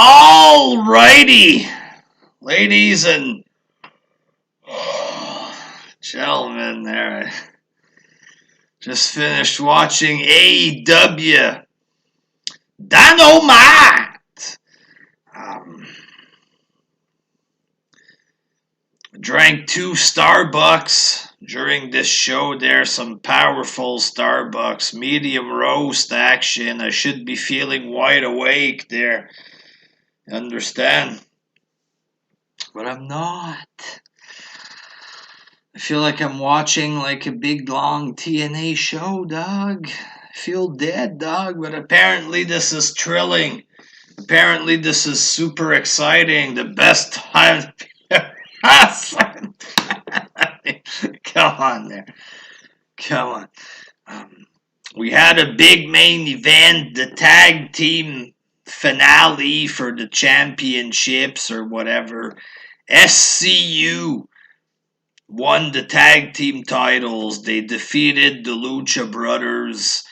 Alrighty, ladies and gentlemen, there. I just finished watching AEW Dynamite. Um, drank 2 Starbucks during this show. There, some powerful Starbucks, medium roast action. I should be feeling wide awake there. Understand? But I'm not. I feel like I'm watching like a big long TNA show, dog. I feel dead, dog, but apparently this is thrilling. Apparently this is super exciting. The best time. Come on there. Come on. We had a big main event, the tag team finale for the championships or whatever. SCU won the tag team titles. They defeated the Lucha Brothers.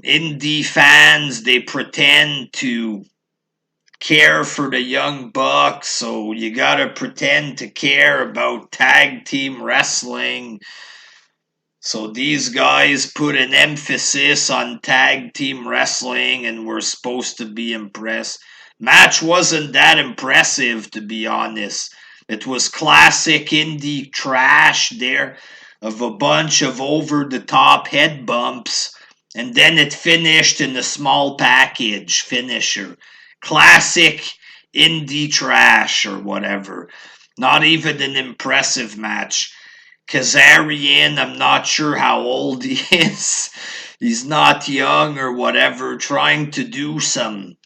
Indy fans, they pretend to care for the Young Bucks, so you gotta pretend to care about tag team wrestling. So these guys put an emphasis on tag team wrestling and were supposed to be impressed. Match wasn't that impressive, to be honest. It was classic indie trash there of a bunch of over-the-top head bumps, and then it finished in a small package finisher. Classic indie trash or whatever. Not even an impressive match. Kazarian, I'm not sure how old he is. He's not young or whatever, trying to do some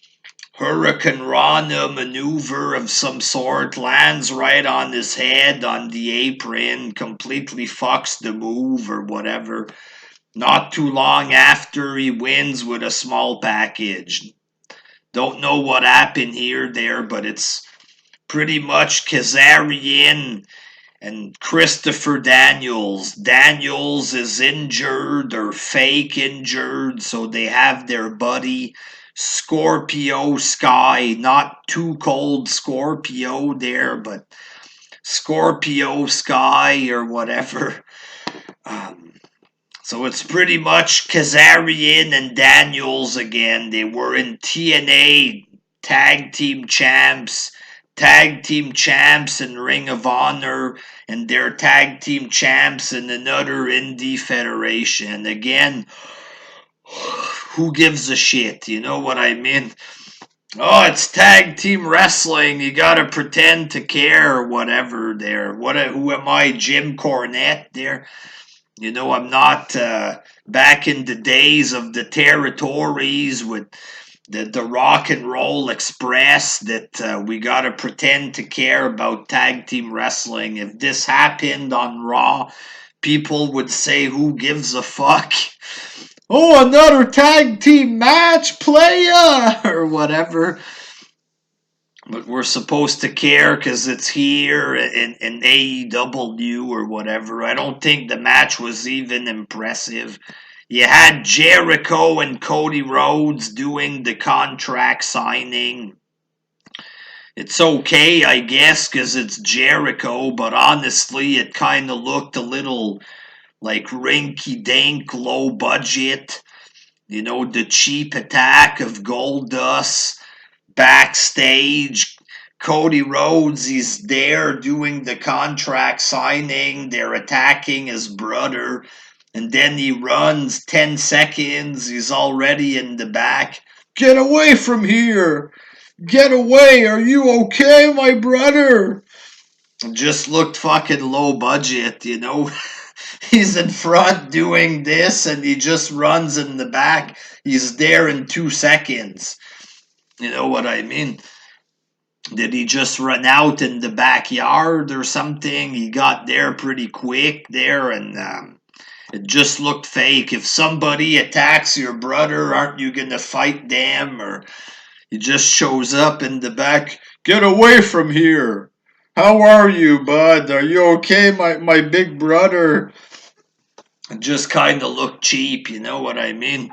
Hurricane Rana maneuver of some sort, lands right on his head on the apron, completely fucks the move or whatever. Not too long after, he wins with a small package. Don't know what happened there, but it's pretty much Kazarian and Christopher Daniels. Daniels is injured or fake injured, so they have their buddy Scorpio Sky. Not too cold Scorpio there, but Scorpio Sky or whatever. So it's pretty much Kazarian and Daniels again. They were in TNA Tag Team Champs in Ring of Honor, and they're tag team champs in another indie federation. Again, who gives a shit? You know what I mean? Oh, it's tag team wrestling. You gotta pretend to care or whatever there. Who am I, Jim Cornette there? You know, I'm not back in the days of the territories with the Rock and Roll Express that we gotta pretend to care about tag team wrestling. If this happened on Raw, people would say, who gives a fuck? Oh, another tag team match, playa, or whatever. But we're supposed to care because it's here in AEW or whatever. I don't think the match was even impressive. You had Jericho and Cody Rhodes doing the contract signing. It's okay, I guess, because it's Jericho, but honestly, it kind of looked a little like rinky-dink, low budget. You know, the cheap attack of Goldust backstage. Cody Rhodes, he's there doing the contract signing. They're attacking his brother. And then he runs 10 seconds. He's already in the back. Get away from here! Get away! Are you okay, my brother? Just looked fucking low budget, you know? He's in front doing this and he just runs in the back. He's there in 2 seconds. You know what I mean? Did he just run out in the backyard or something? He got there pretty quick there and it just looked fake. If somebody attacks your brother, aren't you gonna fight them? Or he just shows up in the back. Get away from here. How are you, bud? Are you okay, my big brother? It just kind of looked cheap, you know what I mean?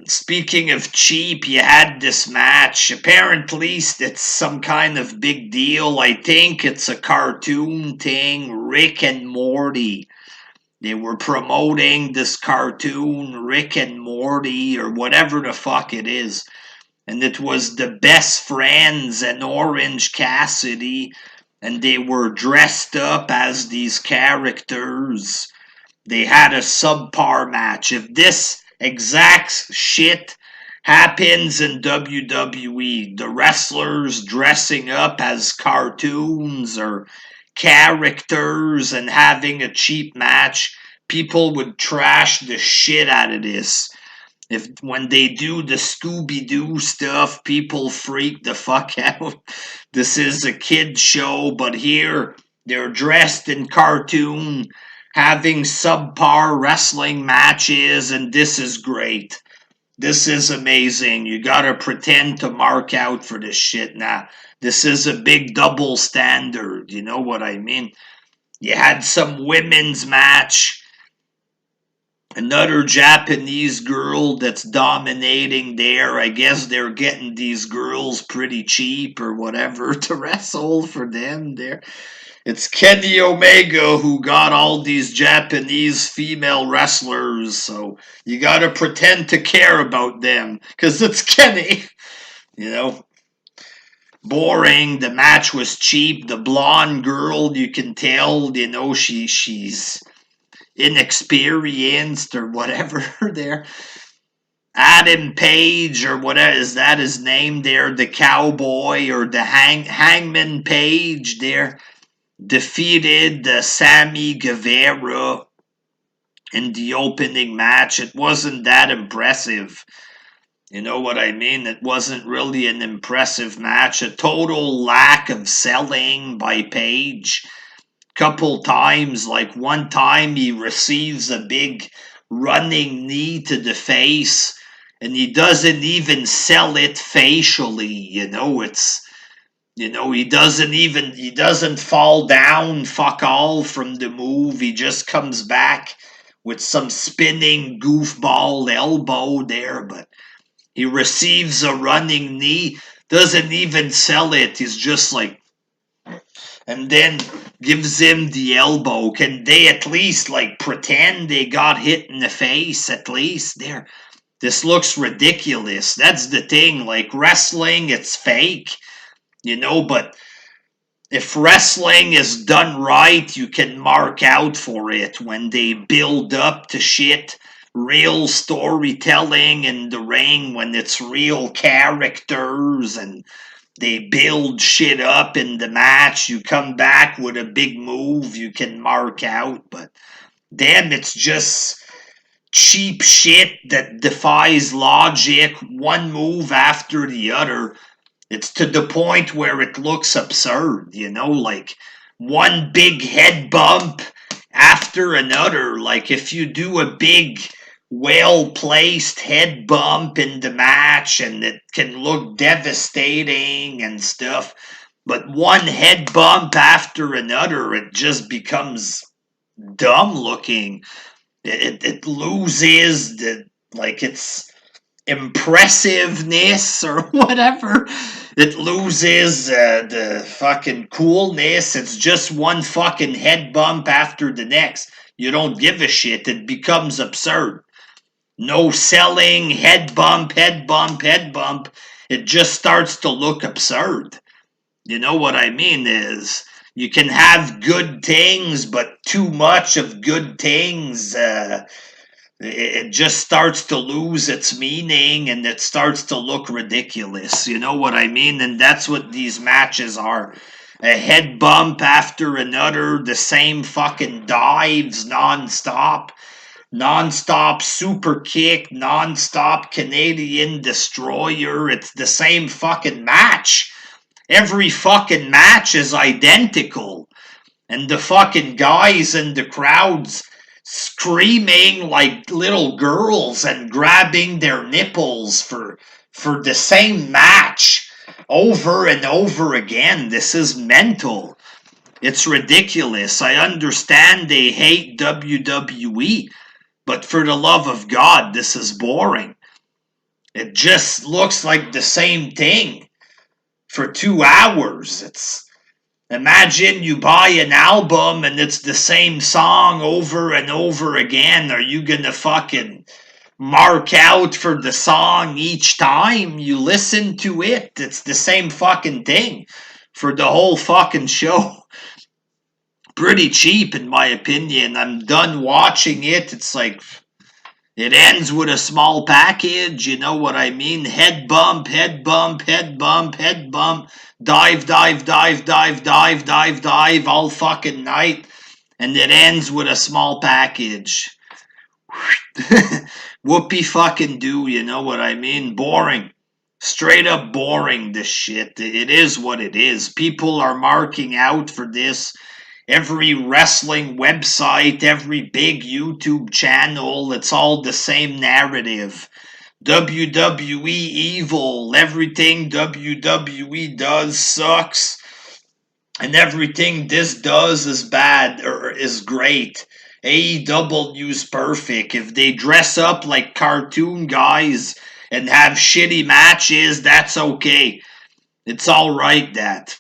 Speaking of cheap, you had this match. Apparently, it's some kind of big deal. I think it's a cartoon thing. Rick and Morty. They were promoting this cartoon, Rick and Morty, or whatever the fuck it is. And it was the best friends and Orange Cassidy. And they were dressed up as these characters. They had a subpar match. If this exact shit happens in WWE, the wrestlers dressing up as cartoons or characters and having a cheap match, people would trash the shit out of this. If when they do the Scooby-Doo stuff, people freak the fuck out. This is a kid show, but here they're dressed in cartoon, having subpar wrestling matches, and this is great. This is amazing. You gotta pretend to mark out for this shit now. This is a big double standard, you know what I mean? You had some women's match. Another Japanese girl that's dominating there. I guess they're getting these girls pretty cheap or whatever to wrestle for them there. It's Kenny Omega who got all these Japanese female wrestlers, so you gotta pretend to care about them, because it's Kenny. You know? Boring. The match was cheap. The blonde girl, you can tell, you know, she's inexperienced or whatever there. Adam Page or whatever, is that his name there? The cowboy or the Hangman Page there defeated Sammy Guevara in the opening match. It wasn't that impressive. You know what I mean? It wasn't really an impressive match. A total lack of selling by Page. Couple times, like one time he receives a big running knee to the face and he doesn't even sell it facially, you know, it's, you know, he doesn't fall down fuck all from the move. He just comes back with some spinning goofball elbow there, but he receives a running knee, doesn't even sell it. He's just like, and then gives him the elbow. Can they at least like pretend they got hit in the face at least there? This looks ridiculous. That's the thing. Like wrestling, it's fake, you know, but if wrestling is done right, you can mark out for it when they build up to shit. Real storytelling in the ring, when it's real characters and they build shit up in the match. You come back with a big move you can mark out, but damn, it's just cheap shit that defies logic, one move after the other. It's to the point where it looks absurd, you know, like one big head bump after another. Like if you do a big well-placed head bump in the match and it can look devastating and stuff, but one head bump after another, it just becomes dumb looking. It loses the, like, its impressiveness or whatever. It loses the fucking coolness. It's just one fucking head bump after the next. You don't give a shit. It becomes absurd. No selling, head bump, head bump, head bump. It just starts to look absurd. You know what I mean is, you can have good things, but too much of good things, it just starts to lose its meaning and it starts to look ridiculous. You know what I mean? And that's what these matches are. A head bump after another, the same fucking dives non-stop. Non-stop super kick, non-stop Canadian destroyer. It's the same fucking match. Every fucking match is identical. And the fucking guys in the crowds screaming like little girls and grabbing their nipples for the same match over and over again. This is mental. It's ridiculous. I understand they hate WWE. But for the love of God, this is boring. It just looks like the same thing for 2 hours. Imagine you buy an album and it's the same song over and over again. Are you gonna fucking mark out for the song each time you listen to it? It's the same fucking thing for the whole fucking show. Pretty cheap, in my opinion. I'm done watching it. It's like it ends with a small package, you know what I mean? Head bump, head bump, head bump, head bump, dive, dive, dive, dive, dive, dive, dive, all fucking night. And it ends with a small package. Whoopee fucking do, you know what I mean? Boring. Straight up boring, this shit. It is what it is. People are marking out for this. Every wrestling website, every big YouTube channel, it's all the same narrative. WWE evil, everything WWE does sucks, and everything this does is bad or is great. AEW's perfect. If they dress up like cartoon guys and have shitty matches, that's okay. It's alright that.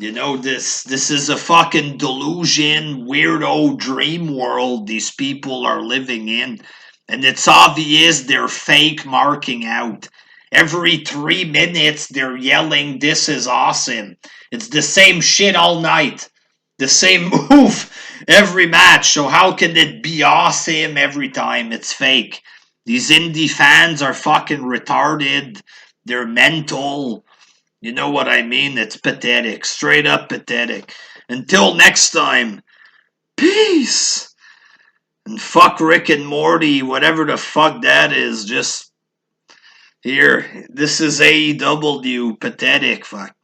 You know, this is a fucking delusion, weirdo dream world these people are living in. And it's obvious they're fake marking out. Every 3 minutes they're yelling, "This is awesome." It's the same shit all night. The same move every match. So how can it be awesome every time? It's fake. These indie fans are fucking retarded. They're mental. You know what I mean? It's pathetic. Straight up pathetic. Until next time, peace! And fuck Rick and Morty, whatever the fuck that is. Just here. This is AEW. Pathetic. Fuck.